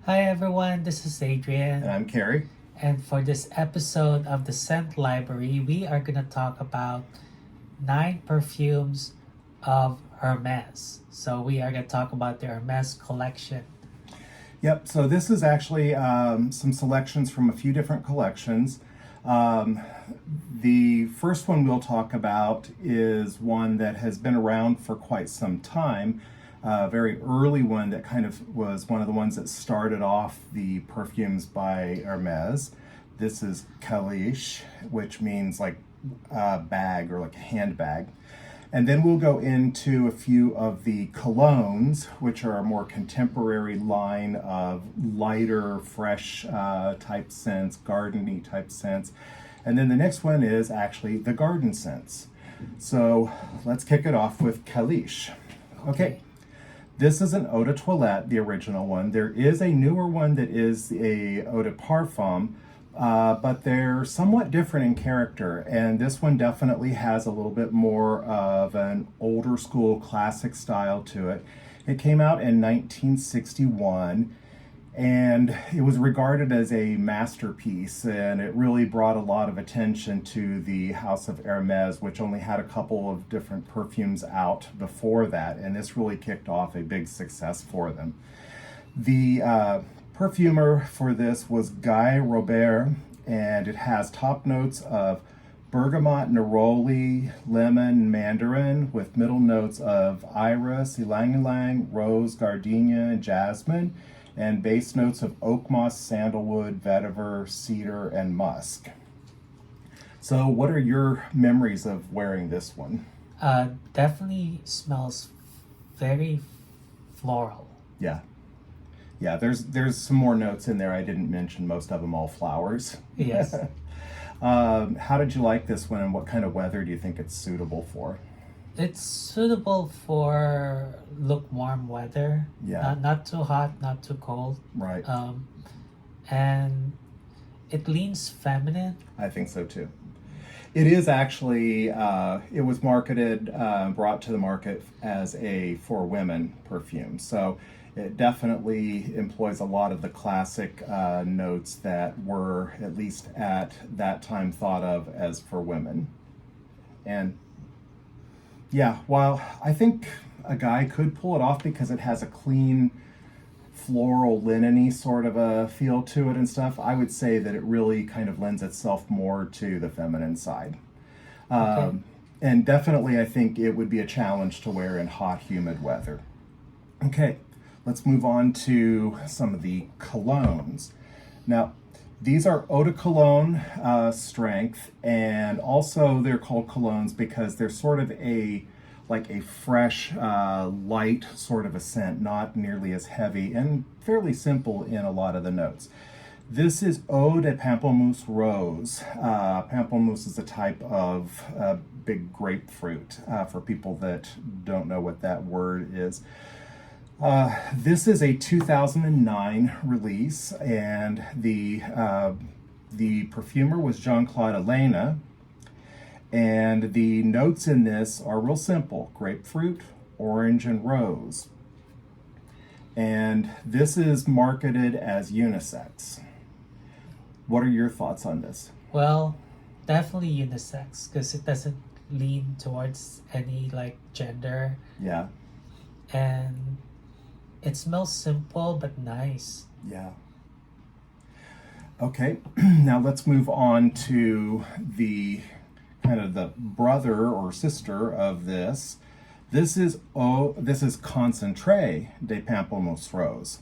Hi everyone, this is Adrian. And I'm Carrie. And for this episode of the Scent Library, we are going to talk about 9 perfumes of Hermes. So we are going to talk about the Hermes collection. Yep, so this is actually some selections from a few different collections. The first one we'll talk about is one that has been around for quite some time. A very early one that kind of was one of the ones that started off the perfumes by Hermes. This is Caleche, which means like a bag or like a handbag. And then we'll go into a few of the colognes, which are a more contemporary line of lighter, fresh type scents, gardeny type scents. And then the next one is actually the garden scents. So let's kick it off with Caleche. Okay. This is an Eau de Toilette, the original one. There is a newer one that is a Eau de Parfum, but they're somewhat different in character. And this one definitely has a little bit more of an older school classic style to it. It came out in 1961, and it was regarded as a masterpiece, and it really brought a lot of attention to the House of Hermes, which only had a couple of different perfumes out before that, and this really kicked off a big success for them. The perfumer for this was Guy Robert, and it has top notes of bergamot, neroli, lemon, mandarin, with middle notes of iris, ylang-ylang, rose, gardenia, and jasmine, and base notes of oak moss, sandalwood, vetiver, cedar, and musk. So what are your memories of wearing this one? Definitely smells very floral. Yeah. Yeah, there's some more notes in there. I didn't mention most of them all flowers. Yes. How did you like this one, and what kind of weather do you think it's suitable for? It's suitable for lukewarm weather. Yeah. Not too hot, not too cold. Right. And it leans feminine. I think so too. It is actually, it was marketed, brought to the market as a for women perfume. So it definitely employs a lot of the classic notes that were, at least at that time, thought of as for women. And yeah, while I think a guy could pull it off because it has a clean, floral, linen-y sort of a feel to it and stuff, I would say that it really kind of lends itself more to the feminine side. Okay. And definitely I think it would be a challenge to wear in hot, humid weather. Okay, let's move on to some of the colognes. Now, these are eau de cologne strength, and also they're called colognes because they're sort of like a fresh, light sort of a scent, not nearly as heavy, and fairly simple in a lot of the notes. This is Eau de Pamplemousse Rose. Pamplemousse is a type of big grapefruit, for people that don't know what that word is. This is a 2009 release, and the perfumer was Jean-Claude Elena, and the notes in this are real simple: grapefruit, orange, and rose. And this is marketed as unisex. What are your thoughts on this? Well, definitely unisex because it doesn't lean towards any like gender, Yeah, and it smells simple but nice. yeah. Okay, now let's move on to the kind of the brother or sister of this. This is Concentre de Pamplemousse Rose,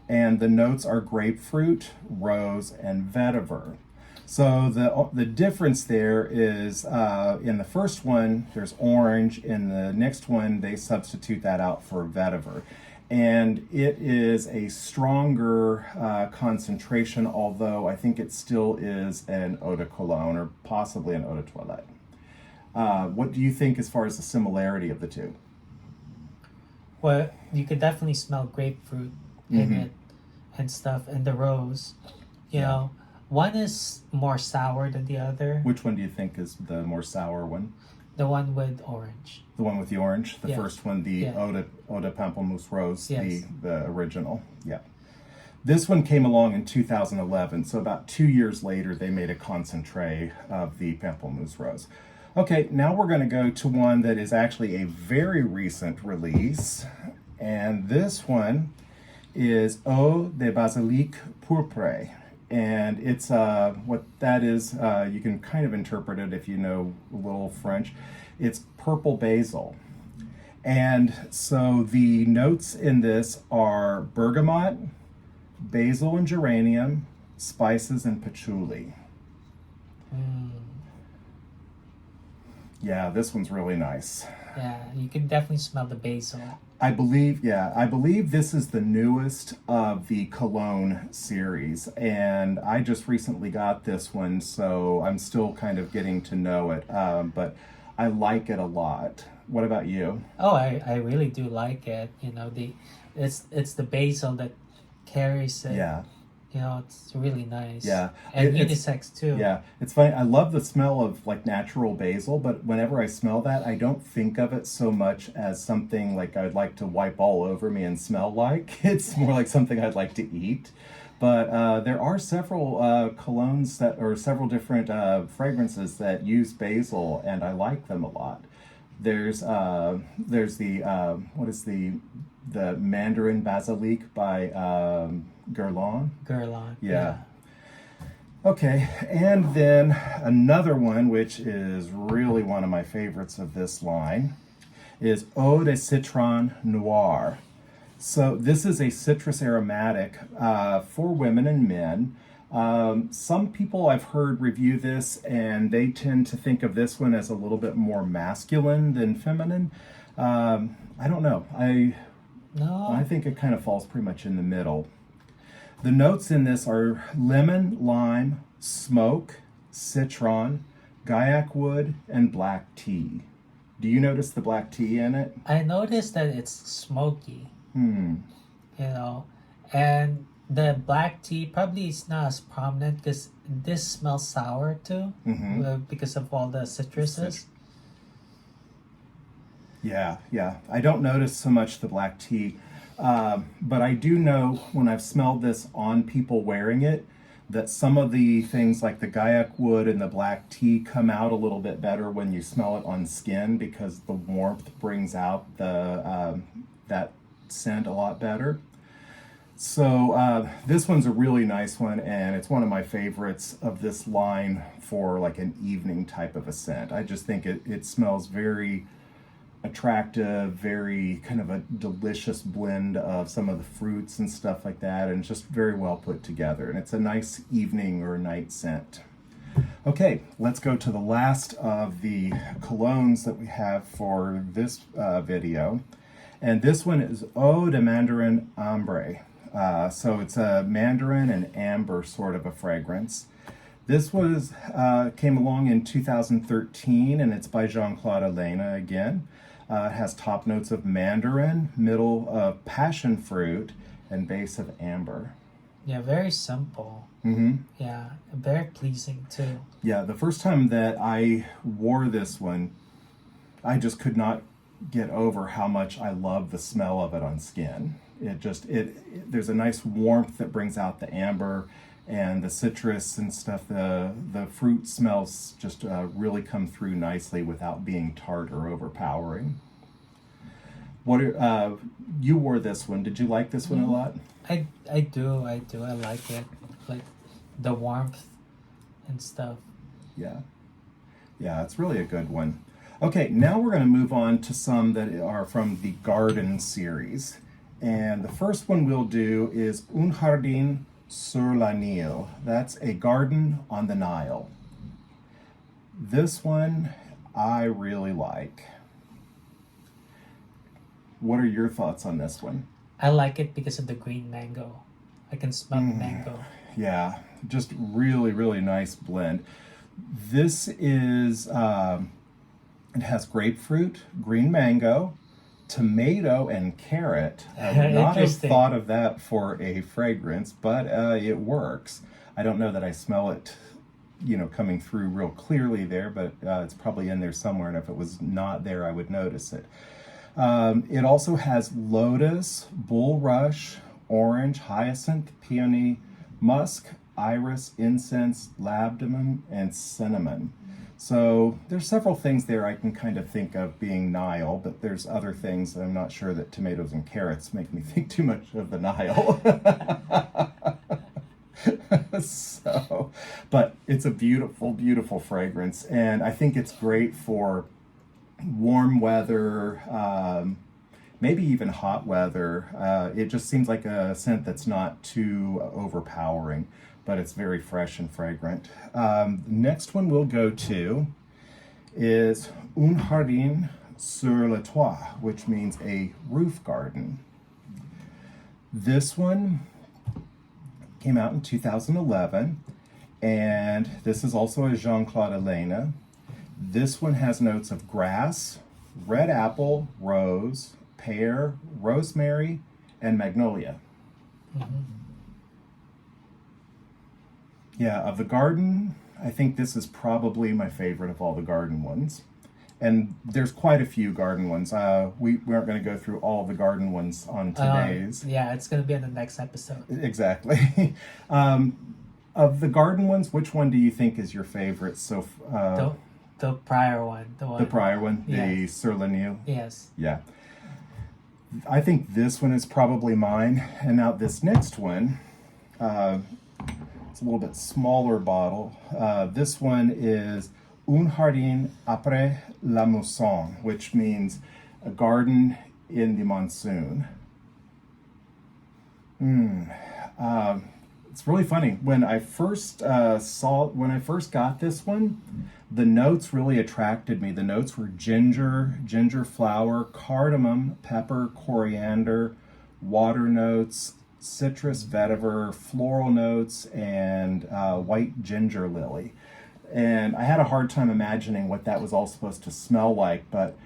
and the notes are grapefruit, rose, and vetiver. So the difference there is in the first one there's orange, in the next one they substitute that out for vetiver. And it is a stronger concentration, although I think it still is an eau de cologne or possibly an eau de toilette. What do you think as far as the similarity of the two? Well, you could definitely smell grapefruit in it and stuff, and the rose. You know, one is more sour than the other. Which one do you think is the more sour one? The one with orange. The one with the orange? The Yeah. first one, the Yeah. Eau de Pamplemousse Rose, Yes. the original. Yeah. This one came along in 2011, so about 2 years later, they made a concentrate of the Pamplemousse Rose. Okay, now we're going to go to one that is actually a very recent release, and this one is Eau de Basilic Pourpre. And it's what that is, you can kind of interpret it if you know a little French. It's purple basil. And so the notes in this are bergamot, basil and geranium, spices, and patchouli. Yeah, this one's really nice. Yeah, you can definitely smell the basil. I believe this is the newest of the cologne series, and I just recently got this one, so I'm still kind of getting to know it, but I like it a lot. What about you? Oh, I really do like it. It's the basil that carries it. Yeah. It's really nice. Yeah. And unisex too. Yeah. It's funny. I love the smell of like natural basil, but whenever I smell that, I don't think of it so much as something like I'd like to wipe all over me and smell like. It's more like something I'd like to eat. But there are several colognes or several different fragrances that use basil, and I like them a lot. There's the what is the Mandarin Basilic by Guerlain. Yeah. Okay, and then another one, which is really one of my favorites of this line, is Eau de Citron Noir. So this is a citrus aromatic for women and men. Some people I've heard review this, and they tend to think of this one as a little bit more masculine than feminine. I don't know. I think it kind of falls pretty much in the middle. The notes in this are lemon, lime, smoke, citron, guaiac wood, and black tea. Do you notice the black tea in it? I noticed that it's smoky. And the black tea probably is not as prominent because this smells sour too, because of all the citruses. Yeah. I don't notice so much the black tea, but I do know when I've smelled this on people wearing it, that some of the things like the guaiac wood and the black tea come out a little bit better when you smell it on skin, because the warmth brings out that scent a lot better. So this one's a really nice one, and it's one of my favorites of this line for like an evening type of a scent. I just think it smells very attractive, very kind of a delicious blend of some of the fruits and stuff like that, and just very well put together. And it's a nice evening or night scent. Okay, let's go to the last of the colognes that we have for this video. And this one is Eau de Mandarin Ambree. So it's a mandarin and amber sort of a fragrance. This came along in 2013, and it's by Jean-Claude Elena again. It has top notes of mandarin, middle of passion fruit, and base of amber. Yeah, very simple. Yeah, very pleasing too. Yeah, the first time that I wore this one, I just could not get over how much I love the smell of it on skin. There's a nice warmth that brings out the amber and the citrus and stuff. The fruit smells just really come through nicely without being tart or overpowering. You wore this one. Did you like this one a lot? I do. I like it. Like the warmth and stuff. Yeah, it's really a good one. Okay, now we're going to move on to some that are from the Garden series. And the first one we'll do is Un Jardin Sur Le Nil. That's a garden on the Nile. This one I really like. What are your thoughts on this one? I like it because of the green mango. I can smell the mango. Yeah, just really, really nice blend. This is, it has grapefruit, green mango, tomato, and carrot. I would not have thought of that for a fragrance, but it works. I don't know that I smell it, coming through real clearly there, but it's probably in there somewhere, and if it was not there, I would notice it. It also has lotus, bulrush, orange, hyacinth, peony, musk, iris, incense, labdanum, and cinnamon. So there's several things there I can kind of think of being Nile, but there's other things that I'm not sure that tomatoes and carrots make me think too much of the Nile. So, but it's a beautiful, beautiful fragrance, and I think it's great for warm weather, maybe even hot weather. It just seems like a scent that's not too overpowering, but it's very fresh and fragrant. Next one we'll go to is Un Jardin Sur Le Toit, which means a roof garden. This one came out in 2011, and this is also a Jean-Claude Elena. This one has notes of grass, red apple, rose, pear, rosemary, and magnolia. Mm-hmm. Yeah, of the garden, I think this is probably my favorite of all the garden ones. And there's quite a few garden ones. We aren't going to go through all the garden ones on today's. Yeah, it's going to be in the next episode. Exactly. Of the garden ones, which one do you think is your favorite? So the prior one. The prior one, yes. the Sur Le Nil? Yes. Yeah. I think this one is probably mine. And now this next one, it's a little bit smaller bottle. This one is Un Jardin Apres la Mousson, which means a garden in the monsoon. It's really funny. When I first got this one, the notes really attracted me. The notes were ginger flower, cardamom, pepper, coriander, water notes, citrus, vetiver, floral notes, and white ginger lily. And I had a hard time imagining what that was all supposed to smell like, but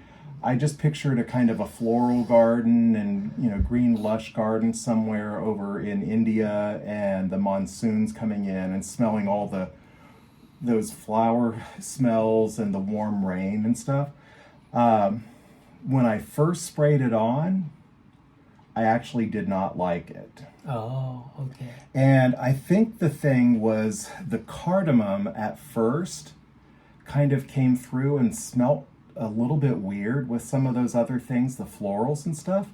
I just pictured a kind of a floral garden and, green lush garden somewhere over in India, and the monsoons coming in and smelling all those flower smells and the warm rain and stuff. When I first sprayed it on, I actually did not like it. Oh, okay. And I think the thing was the cardamom at first kind of came through and smelt a little bit weird with some of those other things, the florals and stuff.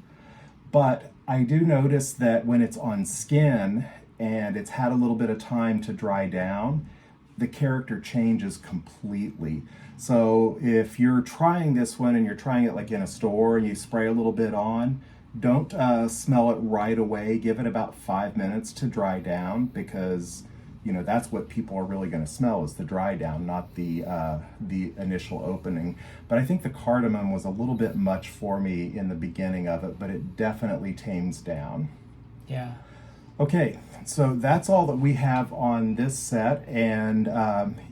But I do notice that when it's on skin and it's had a little bit of time to dry down, the character changes completely. So if you're trying this one and you're trying it like in a store and you spray a little bit on, don't smell it right away. Give it about 5 minutes to dry down, because that's what people are really going to smell, is the dry down, not the initial opening. But I think the cardamom was a little bit much for me in the beginning of it, but it definitely tames down. Yeah. Okay, so that's all that we have on this set, and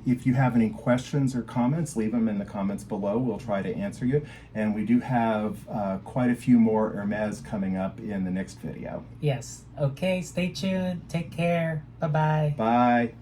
if you have any questions or comments, leave them in the comments below. We'll try to answer you, and we do have quite a few more Hermes coming up in the next video. Yes. Okay, stay tuned. Take care. Bye-bye. Bye.